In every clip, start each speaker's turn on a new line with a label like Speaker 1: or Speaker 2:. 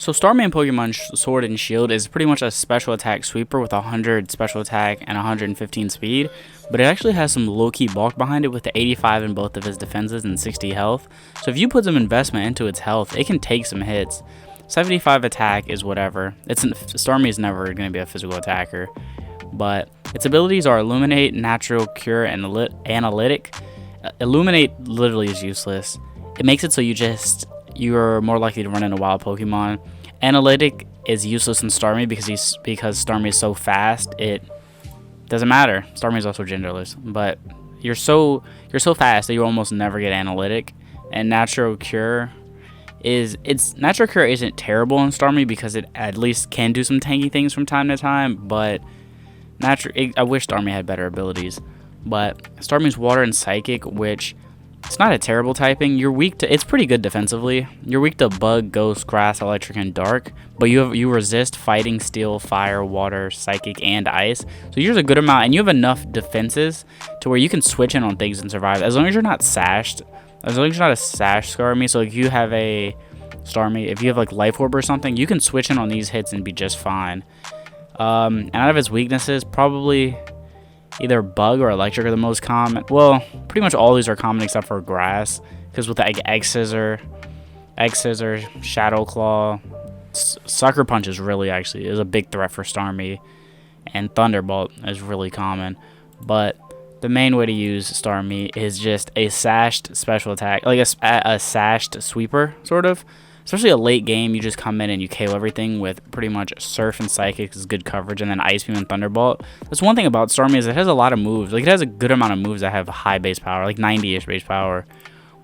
Speaker 1: So Starmie in Pokemon Sword and Shield is pretty much a special attack sweeper with 100 special attack and 115 speed, but it actually has some low-key bulk behind it with the 85 in both of his defenses and 60 health. So if you put some investment into its health, it can take some hits. 75 attack is whatever. Starmie is never going to be a physical attacker, but its abilities are Illuminate, Natural, Cure, and Analytic. Illuminate literally is useless. It makes it so you're more likely to run into wild Pokemon. Analytic is useless in Starmie because Starmie is so fast. It doesn't matter. Starmie is also genderless, but you're so fast that you almost never get Analytic. And Natural Cure Natural Cure isn't terrible in Starmie because it at least can do some tanky things from time to time. But I wish Starmie had better abilities. But Starmie's Water and Psychic, which it's not a terrible typing. It's pretty good defensively. You're weak to Bug, Ghost, Grass, Electric, and Dark. But you resist Fighting, Steel, Fire, Water, Psychic, and Ice. So you're a good amount, and you have enough defenses to where you can switch in on things and survive. As long as you're not sashed. As long as you're not a sash Starmie. So if you have a Starmie, if you have like Life Orb or something, you can switch in on these hits and be just fine. And out of its weaknesses, probably either Bug or Electric are the most common. Well, pretty much all these are common except for Grass, because with the Egg Scissor, Shadow Claw, Sucker Punch is a big threat for Starmie, and Thunderbolt is really common. But the main way to use Starmie is just a sashed special attack, like a sashed sweeper, sort of. Especially a late game, you just come in and you KO everything with pretty much Surf and Psychic is good coverage, and then Ice Beam and Thunderbolt. That's one thing about Starmie is it has a lot of moves. Like, it has a good amount of moves that have high base power, like 90-ish base power.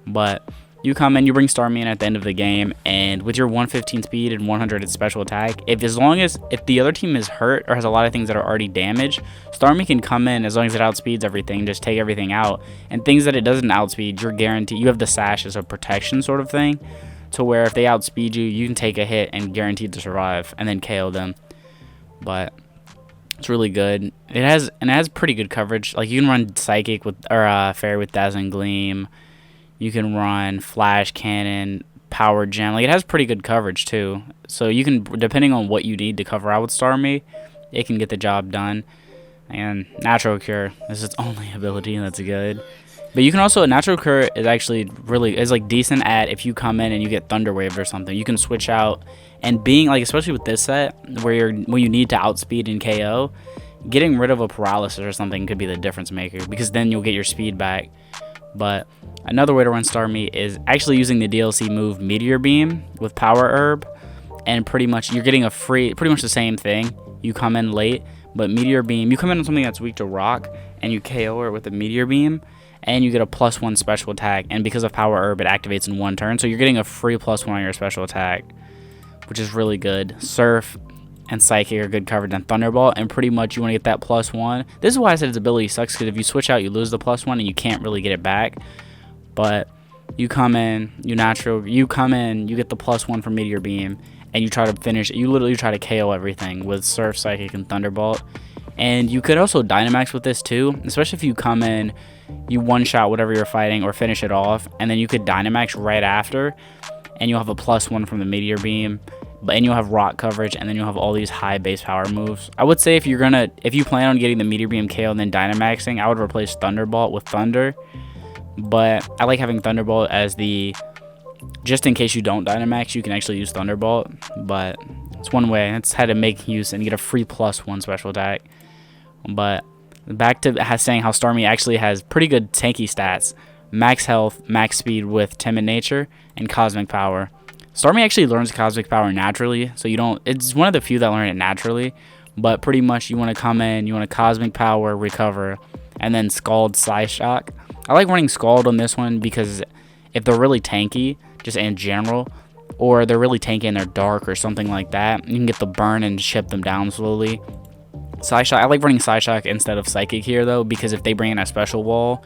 Speaker 1: But you come in, you bring Starmie in at the end of the game, and with your 115 speed and 100 special attack, if the other team is hurt or has a lot of things that are already damaged, Starmie can come in as long as it outspeeds everything, just take everything out. And things that it doesn't outspeed, you're guaranteed. You have the Sash as a protection sort of thing, to where if they outspeed you, you can take a hit and guaranteed to survive and then KO them. But it's really good. It has pretty good coverage. Like, you can run Psychic Fairy with Dazzling Gleam. You can run Flash Cannon, Power Gem. Like, it has pretty good coverage too. So you can, depending on what you need to cover out with Starmie, it can get the job done. And Natural Cure is its only ability that's good. But you can also, Natural Cure is actually like decent at if you come in and you get Thunder Waved or something. You can switch out, and being like, especially with this set where you need to outspeed and KO, getting rid of a paralysis or something could be the difference maker, because then you'll get your speed back. But another way to run Starmie is actually using the DLC move Meteor Beam with Power Herb, and pretty much you're getting pretty much the same thing. You come in late, but Meteor Beam, you come in on something that's weak to Rock, and you KO her with a Meteor Beam, and you get a +1 special attack, and because of Power Herb, it activates in one turn, so you're getting a free +1 on your special attack, which is really good. Surf and Psychic are good coverage, and Thunderbolt, and pretty much you want to get that +1. This is why I said its ability sucks, because if you switch out, you lose the +1, and you can't really get it back. But you come in, you get the +1 from Meteor Beam, and you try to finish, you literally try to KO everything with Surf, Psychic, and Thunderbolt. And you could also Dynamax with this too, especially if you come in, you one-shot whatever you're fighting or finish it off, and then you could Dynamax right after, and you'll have a +1 from the Meteor Beam, and you'll have Rock coverage, and then you'll have all these high base power moves. I would say if you plan on getting the Meteor Beam KO and then Dynamaxing, I would replace Thunderbolt with Thunder. But I like having Thunderbolt as just in case you don't Dynamax, you can actually use Thunderbolt. But it's one way. It's how to make use and get a free +1 special attack. But back to saying how Starmie actually has pretty good tanky stats. Max health, max speed with Timid Nature, and Cosmic Power. Starmie actually learns Cosmic Power naturally, so it's one of the few that learn it naturally. But pretty much you want to come in, you want to Cosmic Power, recover, and then Scald, Psyshock. I like running Scald on this one because if they're really tanky, just in general, or they're really tanky and they're dark or something like that, you can get the burn and chip them down slowly. Psyshock, I like running Psyshock instead of Psychic here though, because if they bring in a special wall,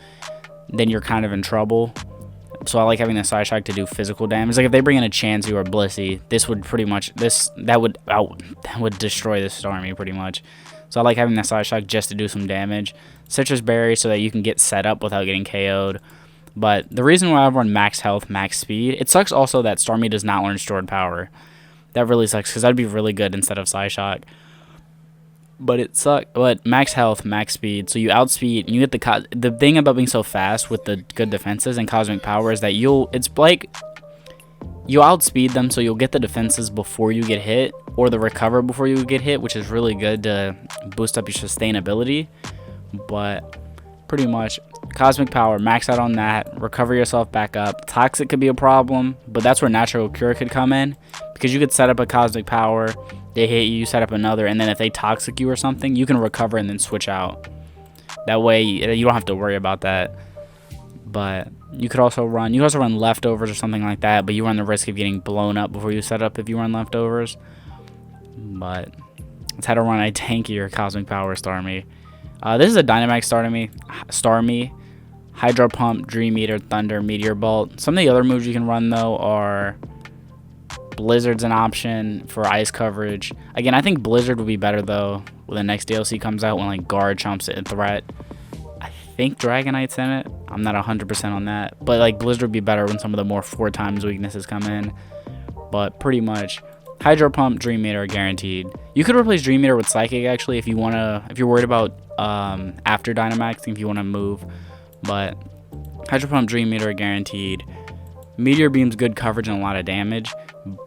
Speaker 1: then you're kind of in trouble. So I like having the Psyshock to do physical damage. Like if they bring in a Chansey or Blissey, this would pretty much that would destroy this Starmie pretty much. So I like having the Psyshock just to do some damage. Citrus Berry so that you can get set up without getting KO'd. But the reason why I run max health, max speed, it sucks also that Starmie does not learn Stored Power. That really sucks because that'd be really good instead of Psyshock. But it sucks. But max health, max speed. So you outspeed. And you get the thing about being so fast with the good defenses and cosmic power is that it's like you outspeed them, so you'll get the defenses before you get hit, or the recover before you get hit, which is really good to boost up your sustainability. But pretty much cosmic power, max out on that, recover yourself back up. Toxic could be a problem, but that's where natural cure could come in, because you could set up a cosmic power, they hit you, set up another, and then if they toxic you or something, you can recover and then switch out. That way you don't have to worry about that. But you could also run leftovers or something like that, but you run the risk of getting blown up before you set up if you run leftovers. But that's how to run a tanky or cosmic power Starmie. This is a Dynamax Starmie, Hydro Pump, Dream Eater, Thunder, Meteor Bolt. Some of the other moves you can run though are Blizzard's an option for ice coverage. Again, I think Blizzard would be better though when the next DLC comes out, when like Guard chumps it in threat. I think Dragonite's in it. I'm not 100% on that, but like Blizzard would be better when some of the more 4x weaknesses come in. But pretty much Hydro Pump, Dream Meter are guaranteed. You could replace Dream Meter with Psychic actually if you're worried about after Dynamax, if you want to move. But Hydro Pump, Dream Meter are guaranteed. Meteor Beam's good coverage and a lot of damage,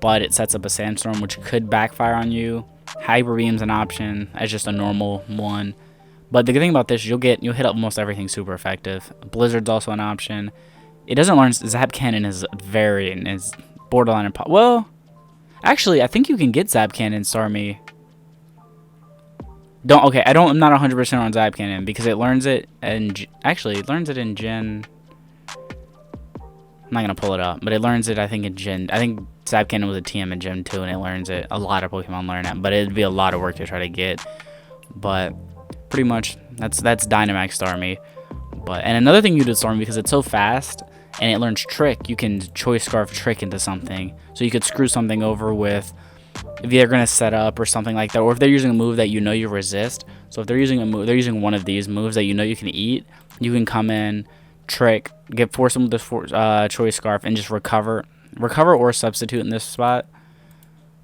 Speaker 1: but it sets up a Sandstorm which could backfire on you. Hyper Beam's an option as just a normal one. But the good thing about this is you'll hit almost everything super effective. Blizzard's also an option. It doesn't learn Zap Cannon is borderline well, actually I think you can get Zap Cannon Starmie. I'm not 100% on Zap Cannon because it learns it and actually it learns it in Gen. I'm not gonna pull it up, but it learns it I think in Gen. I think Zap Cannon was a TM in Gen 2 and it learns it. A lot of Pokemon learn it, but it'd be a lot of work to try to get. But pretty much that's Dynamax Starmie. And another thing you do Starmie, because it's so fast and it learns Trick, you can Choice Scarf Trick into something. So you could screw something over with if they're gonna set up or something like that, or if they're using a move that you know you resist. So if they're using a move, they're using one of these moves that you know you can eat, you can come in, Trick, force them with this Choice Scarf, and just recover or substitute in this spot.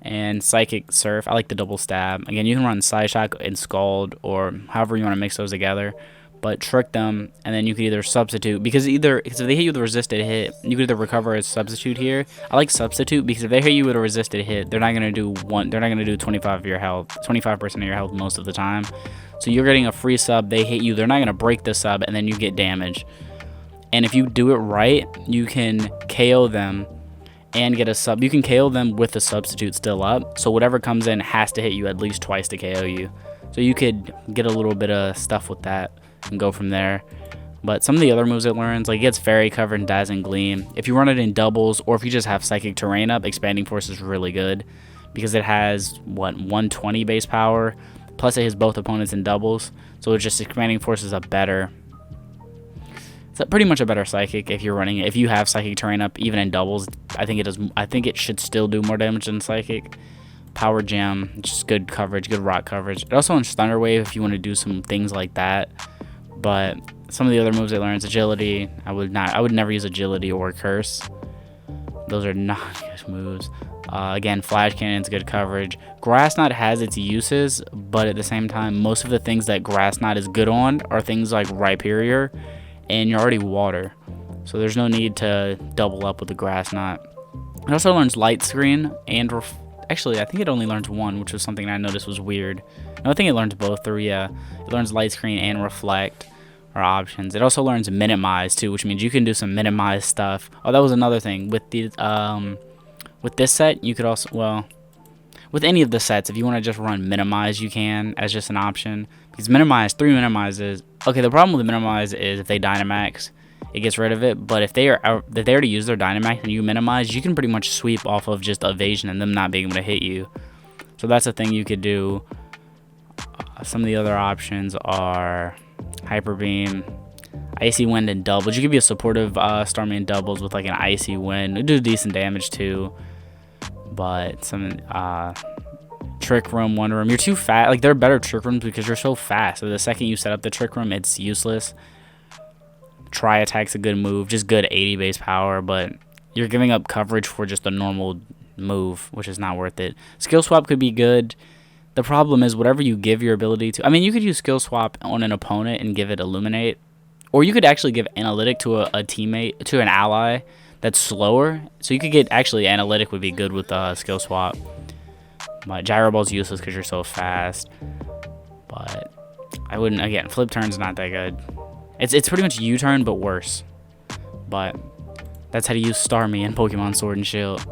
Speaker 1: And Psychic Surf, I like the double stab. Again, you can run Psyshock and Scald, or however you want to mix those together. But trick them, and then you can either substitute, because if they hit you with a resisted hit, you can either recover as substitute here. I like substitute because if they hit you with a resisted hit, they're not gonna do 25 of your health, 25% of your health most of the time. So you're getting a free sub. They hit you, they're not gonna break the sub, and then you get damage. And if you do it right, you can KO them and get a sub. You can KO them with the substitute still up. So whatever comes in has to hit you at least twice to KO you. So you could get a little bit of stuff with that and go from there. But some of the other moves it learns, like it gets Fairy Cover and Dazzling Gleam. If you run it in doubles, or if you just have Psychic Terrain up, Expanding Force is really good because it has 120 base power, plus it hits both opponents in doubles. So it's just Expanding Force is pretty much a better Psychic if you're running it. If you have Psychic Terrain up, even in doubles, I think it should still do more damage than Psychic. Power Gem, just good coverage, good rock coverage. It also learns Thunder Wave if you want to do some things like that. But some of the other moves it learns, Agility. I would never use Agility or Curse. Those are not good moves. Again, Flash Cannon's good coverage. Grass Knot has its uses, but at the same time, most of the things that Grass Knot is good on are things like Rhyperior, and you're already water. So there's no need to double up with the Grass Knot. It also learns Light Screen and actually, I think it only learns one, which was something I noticed was weird. No, I think it learns both, or yeah. It learns Light Screen and Reflect are options. It also learns Minimize too, which means you can do some Minimize stuff. Oh, that was another thing. With this set, you could also, well, with any of the sets, if you want to just run Minimize, you can, as just an option. Because Minimize, 3 Minimizes. Okay, the problem with the Minimize is if they Dynamax, it gets rid of it. But if they already use their Dynamax and you Minimize, you can pretty much sweep off of just evasion and them not being able to hit you. So that's a thing you could do. Some of the other options are Hyper Beam, Icy Wind, and doubles. You could be a supportive Starmie in doubles with like an Icy Wind. It do decent damage too. But some Trick Room, One Room, you're too fast. Like, they're better Trick Rooms because you're so fast. So the second you set up the Trick Room, it's useless. Try Attack's a good move, just good 80 base power, but you're giving up coverage for just a normal move, which is not worth it. Skill swap could be good. The problem is whatever you give your ability to. I mean, you could use skill swap on an opponent and give it illuminate, or you could actually give analytic to a teammate, to an ally that's slower. So you could get, actually analytic would be good with skill swap. But gyro ball's useless because you're so fast. But I wouldn't, again, flip turn's not that good. It's pretty much U-turn but worse. But that's how to use Starmie in Pokemon Sword and Shield.